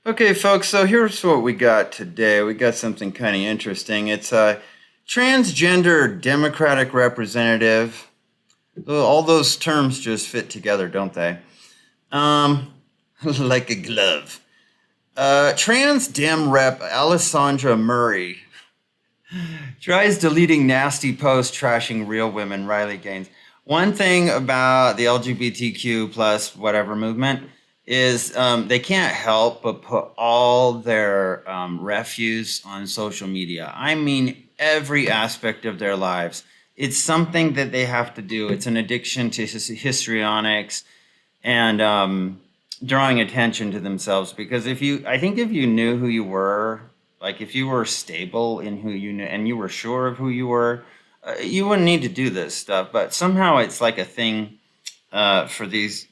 Okay, folks, so here's what we got today. We got something kind of interesting. It's a transgender Democratic representative. All those terms just fit together, don't they? Um, like a glove. Trans Dem Rep Alessandra Murray tries deleting nasty posts trashing real women, Riley Gaines. One thing about the LGBTQ plus whatever movement is they can't help but put all their refuse on social media. I mean, every aspect of their lives. It's something that they have to do. It's an addiction to histrionics and drawing attention to themselves. Because I think if you knew who you were, like if you were stable in who you knew and you were sure of who you wouldn't need to do this stuff. But somehow it's like a thing for these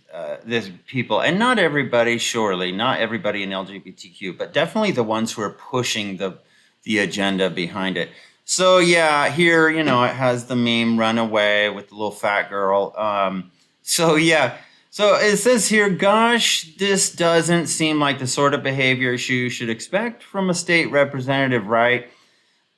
people, and not everybody, surely, not everybody in LGBTQ, but definitely the ones who are pushing the agenda behind it. So yeah, here it has the meme "run away" with the little fat girl. So yeah, so it says here, gosh, this doesn't seem like the sort of behavior you should expect from a state representative, right?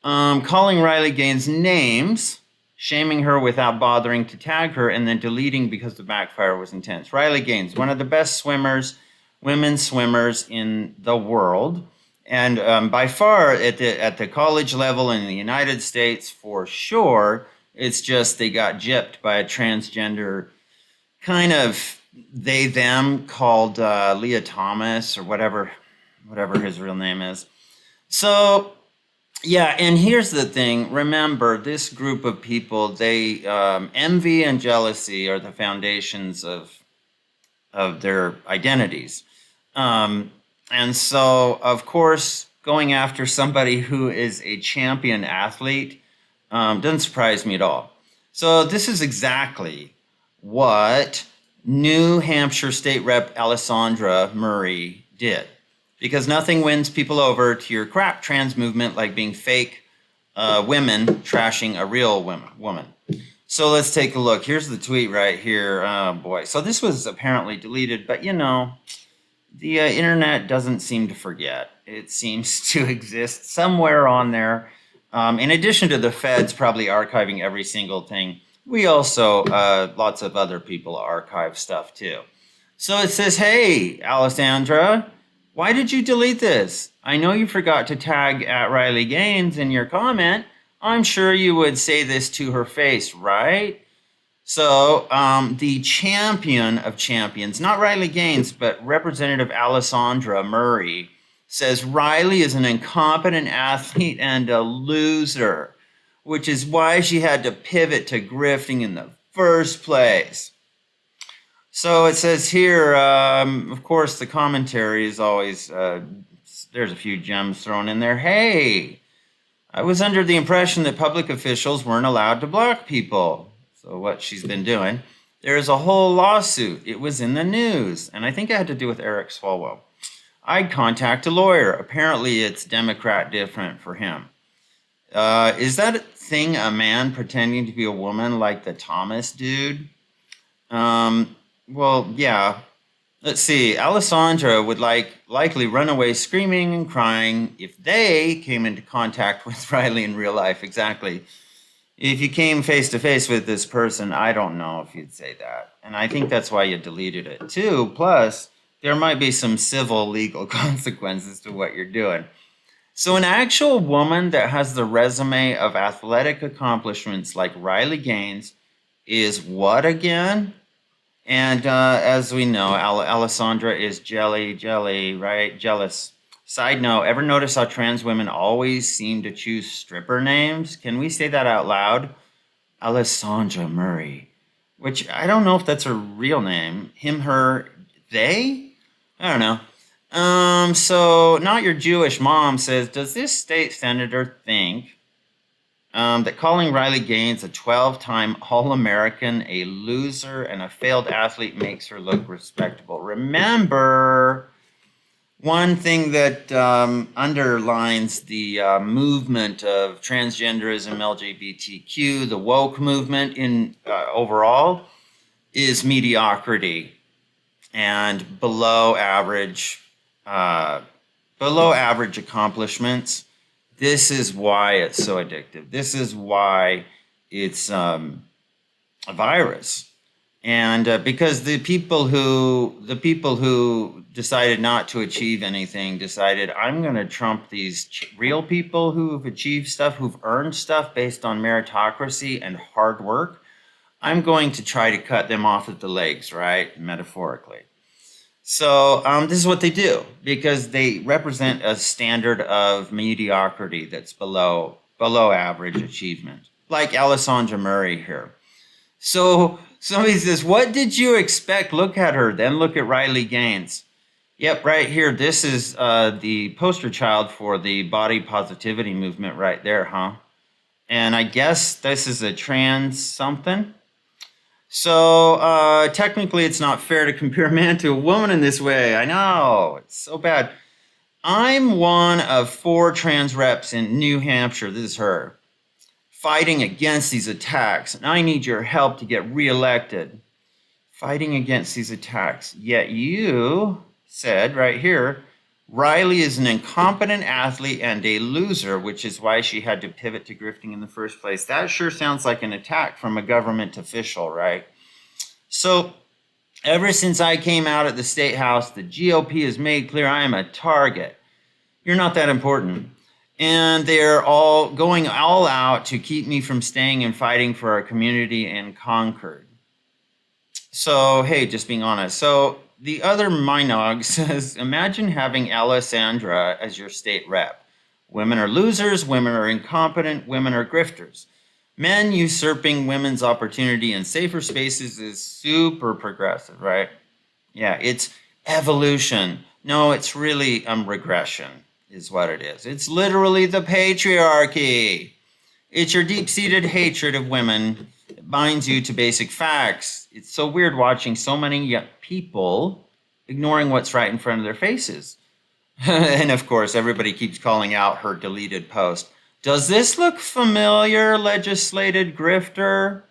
Calling Riley Gaines names, shaming her without bothering to tag her, and then deleting because the backfire was intense. Riley Gaines, one of the best women swimmers in the world, and by far at the college level in the United States for sure. It's just they got gypped by a transgender kind of they them called Leah Thomas or whatever his real name is. So yeah, and here's the thing. Remember, this group of people, they envy and jealousy are the foundations of their identities. And so, of course, going after somebody who is a champion athlete doesn't surprise me at all. So this is exactly what New Hampshire State Rep Alessandra Murray did. Because nothing wins people over to your crap trans movement like being fake women trashing a real woman. So let's take a look. Here's the tweet right here. Oh boy. So this was apparently deleted, but the internet doesn't seem to forget. It seems to exist somewhere on there. In addition to the feds probably archiving every single thing, we also, lots of other people archive stuff too. So it says, hey, Alessandra, why did you delete this? I know you forgot to tag at Riley Gaines in your comment. I'm sure you would say this to her face, right? So the champion of champions, not Riley Gaines, but Representative Alessandra Murray, says Riley is an incompetent athlete and a loser, which is why she had to pivot to grifting in the first place. So it says here, of course, the commentary is always, there's a few gems thrown in there. Hey, I was under the impression that public officials weren't allowed to block people. So what she's been doing. There's a whole lawsuit. It was in the news. And I think it had to do with Eric Swalwell. I'd contact a lawyer. Apparently it's Democrat different for him. Is that thing a man pretending to be a woman like the Thomas dude? Well, yeah. Let's see. Alessandra would likely run away screaming and crying if they came into contact with Riley in real life. Exactly. If you came face to face with this person, I don't know if you'd say that. And I think that's why you deleted it too. Plus, there might be some civil legal consequences to what you're doing. So an actual woman that has the resume of athletic accomplishments like Riley Gaines is what again? And as we know, Alessandra is jelly, right? Jealous. Side note, ever notice how trans women always seem to choose stripper names? Can we say that out loud? Alessandra Murray. Which I don't know if that's her real name. Him, her, they? I don't know. So Not Your Jewish Mom says, does this state senator think that calling Riley Gaines a 12-time All-American, a loser, and a failed athlete makes her look respectable? Remember, one thing that underlines the movement of transgenderism, LGBTQ, the woke movement in overall, is mediocrity and below average below average accomplishments. This is why it's so addictive. This is why it's a virus. And because the people who decided not to achieve anything decided, I'm going to trump these real people who've achieved stuff, who've earned stuff based on meritocracy and hard work. I'm going to try to cut them off at the legs, right? Metaphorically. So this is what they do because they represent a standard of mediocrity that's below average achievement, like Alessandra Murray here. So somebody says, "What did you expect? Look at her." Then look at Riley Gaines. Yep, right here. This is the poster child for the body positivity movement, right there, huh? And I guess this is a trans something. So technically, it's not fair to compare a man to a woman in this way. I know, it's so bad. I'm one of 4 trans reps in New Hampshire. This is her fighting against these attacks, and I need your help to get reelected. Fighting against these attacks. Yet you said right here, Riley is an incompetent athlete and a loser, which is why she had to pivot to grifting in the first place. That sure sounds like an attack from a government official, right? So ever since I came out at the State House, the GOP has made clear I am a target. You're not that important. And they're all going all out to keep me from staying and fighting for our community in Concord. So, hey, just being honest. So the other Minogue says, imagine having Alessandra as your state rep. Women are losers, women are incompetent, women are grifters. Men usurping women's opportunity in safer spaces is super progressive, right? Yeah, it's evolution. No, it's really regression is what it is. It's literally the patriarchy. It's your deep-seated hatred of women that binds you to basic facts. It's so weird watching so many people ignoring what's right in front of their faces. And of course, everybody keeps calling out her deleted post. Does this look familiar, legislated grifter?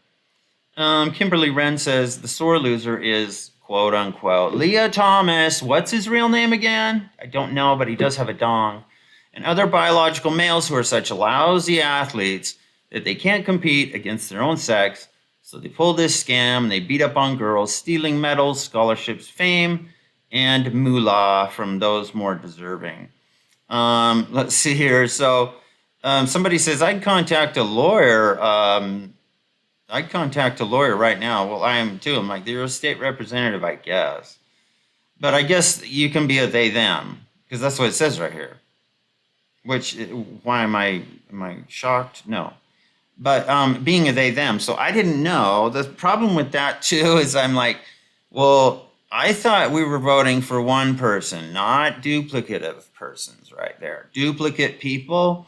Kimberly Wren says the sore loser is, quote unquote, Leah Thomas. What's his real name again? I don't know, but he does have a dong. And other biological males who are such lousy athletes that they can't compete against their own sex. So they pull this scam and they beat up on girls, stealing medals, scholarships, fame, and moolah from those more deserving. Let's see here. So somebody says, I'd contact a lawyer. I'd contact a lawyer right now. Well, I am too. I'm like, you're a state representative, I guess. But I guess you can be a they, them, because that's what it says right here. Which, why am I shocked? No. But being a they, them. So I didn't know. The problem with that, too, is I'm like, well, I thought we were voting for one person, not duplicative persons right there. Duplicate people.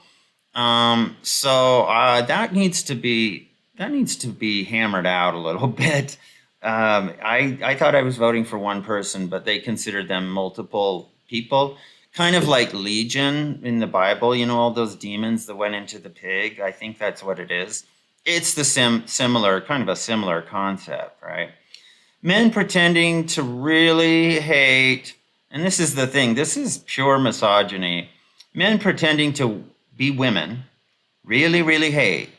So that needs to be hammered out a little bit. I thought I was voting for one person, but they considered them multiple people. Kind of like Legion in the Bible, you know, all those demons that went into the pig. I think that's what it is. It's the similar concept, right? Men pretending to really hate, and this is the thing, this is pure misogyny. Men pretending to be women really, really hate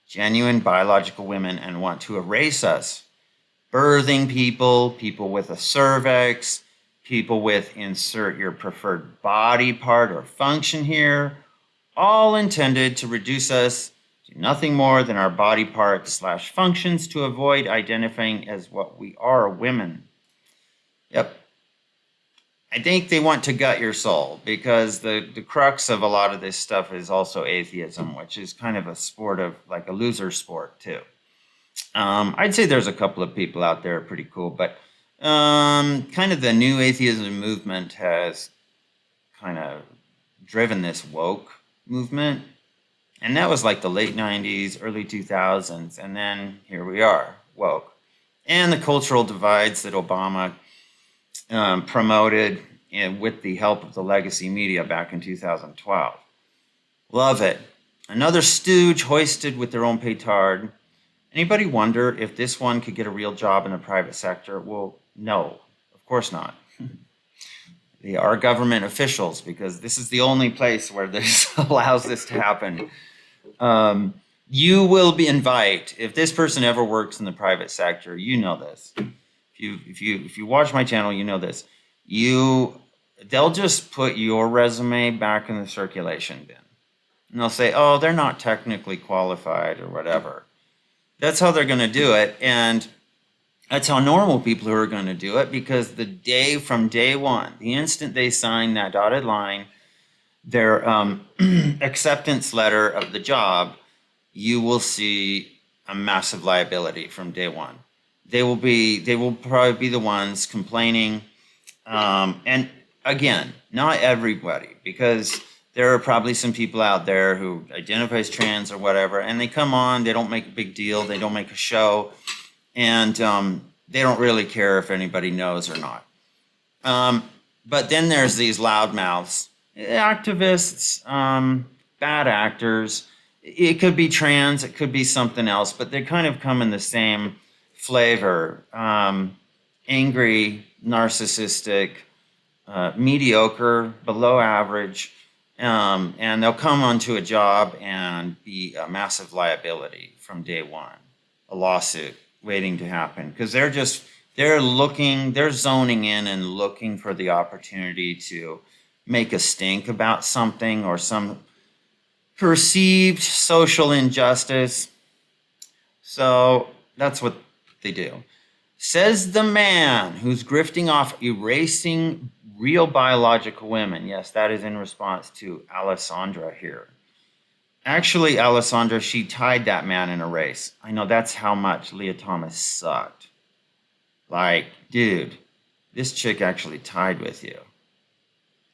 genuine biological women and want to erase us. Birthing people, people with a cervix, people with insert your preferred body part or function here, all intended to reduce us to nothing more than our body parts / functions to avoid identifying as what we are, women. Yep. I think they want to gut your soul because the crux of a lot of this stuff is also atheism, which is kind of a sport of like a loser sport too. I'd say there's a couple of people out there pretty cool, but kind of the new atheism movement has kind of driven this woke movement. And that was like the late 90s, early 2000s. And then here we are, woke. And the cultural divides that Obama promoted with the help of the legacy media back in 2012. Love it. Another stooge hoisted with their own petard. Anybody wonder if this one could get a real job in the private sector? Well, no, of course not. They are government officials because this is the only place where this allows this to happen. You will be invite if this person ever works in the private sector. You know this. If you watch my channel, you know this. They'll just put your resume back in the circulation bin, and they'll say, "Oh, they're not technically qualified" or whatever. That's how they're going to do it, and that's how normal people are going to do it, because from day one, the instant they sign that dotted line, their acceptance letter of the job, you will see a massive liability from day one. They will probably be the ones complaining. And again, not everybody, because there are probably some people out there who identify as trans or whatever, and they come on, they don't make a big deal, they don't make a show, and they don't really care if anybody knows or not. But then there's these loudmouths, activists, bad actors. It could be trans, it could be something else, but they kind of come in the same flavor. Angry, narcissistic, mediocre, below average, and they'll come onto a job and be a massive liability from day one, a lawsuit waiting to happen, because they're zoning in and looking for the opportunity to make a stink about something or some perceived social injustice. So that's what they do. Says the man who's grifting off erasing real biological women. Yes, that is in response to Alessandra here. Actually, Alessandra, she tied that man in a race. I know, that's how much Leah Thomas sucked. Like, dude, this chick actually tied with you.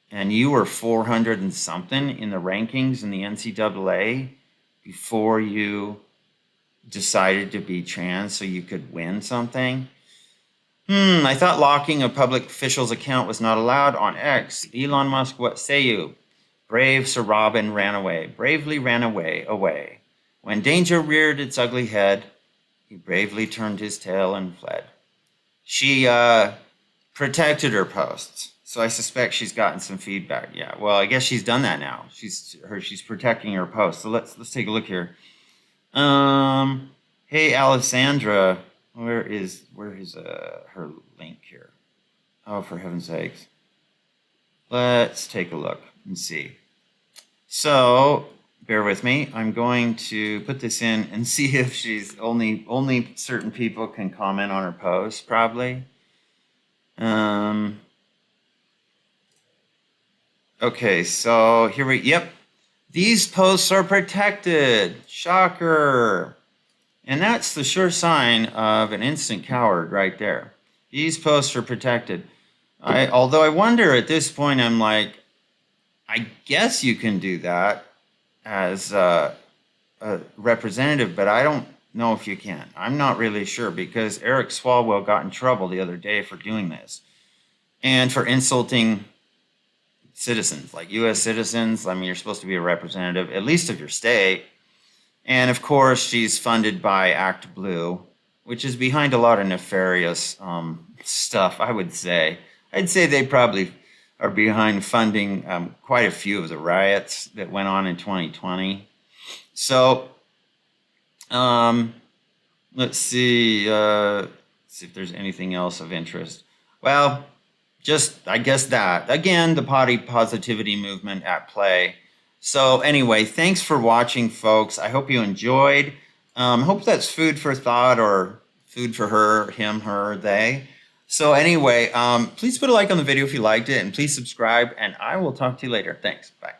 And you were 400 and something in the rankings in the NCAA before you decided to be trans so you could win something. I thought locking a public official's account was not allowed on X. Elon Musk, what say you? Brave Sir Robin bravely ran away. When danger reared its ugly head, he bravely turned his tail and fled. She protected her posts, so I suspect she's gotten some feedback. Yeah, well, I guess she's done that now. She's protecting her posts. So let's take a look here. Hey, Alessandra, where is her link here? Oh, for heaven's sakes. Let's take a look and see. So, bear with me. I'm going to put this in and see if she's only certain people can comment on her post, probably. Okay, so yep. These posts are protected. Shocker. And that's the sure sign of an instant coward right there. These posts are protected. Although I wonder at this point, I'm like, I guess you can do that as a representative, but I don't know if you can. I'm not really sure, because Eric Swalwell got in trouble the other day for doing this and for insulting citizens, like U.S. citizens. I mean, you're supposed to be a representative, at least of your state. And of course, she's funded by Act Blue, which is behind a lot of nefarious stuff, I would say. I'd say they probably are behind funding quite a few of the riots that went on in 2020. So let's see if there's anything else of interest. Well, I guess that. Again, the body positivity movement at play. So anyway, thanks for watching, folks. I hope you enjoyed. Hope that's food for thought, or food for her, him, her, they. So anyway, please put a like on the video if you liked it, and please subscribe, and I will talk to you later. Thanks. Bye.